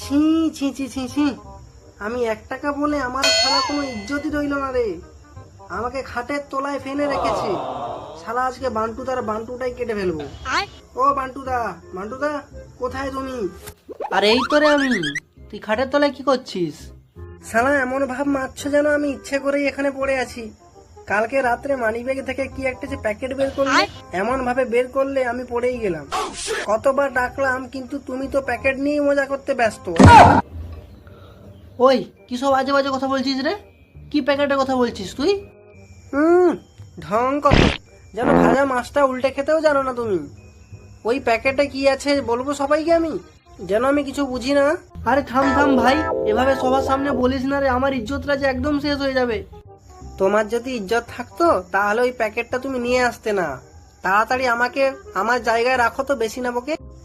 ছি ছি ছি ছি ছি, আমি 1 টাকা বলে আমার শালা কোনো ইজ্জতই রইল না রে। আমাকে খাটের তলায় ফেলে রেখেছে শালা, আজকে বান্টুদার বান্টুটাই কেটে ফেলবো। ও বান্টুদা, বান্টুদা কোথায় তুমি? আর এই তো রে আমি। তুই খাটের তলায় কি করছিস? শালা এমন ভাব মারছো যেন আমি ইচ্ছে করেই এখানে পড়ে আছি। কালকে রাত্রে মানিব্যাগ থেকে কি একটা যে প্যাকেট বের করলে, এমন ভাবে বের করলে আমি পড়েই গেলাম। কতবার ডাকলাম কিন্তু তুমি তো প্যাকেট নিয়ে মজা করতে ব্যস্ত। ওই কি সব আজে বাজে কথা বলছিস রে? কি প্যাকেটের কথা বলছিস তুই? হুম, ঢং কত, যেন ভাজা মাছটা উল্টে খেতেও জানো না তুমি। ওই প্যাকেটে কি আছে বলবো সবাইকে আমি, যেন আমি কিছু বুঝি না। আরে থাম থাম ভাই, এভাবে সবার সামনে বলিস না রে, আমার ইজ্জতটা যে একদম শেষ হয়ে যাবে। তোমার যদি ইজ্জত থাকতো তাহলে ওই প্যাকেটটা তুমি নিয়ে আসতে না। তাড়াতাড়ি আমাকে আমার জায়গায় রাখো তো, বেশি না বকে।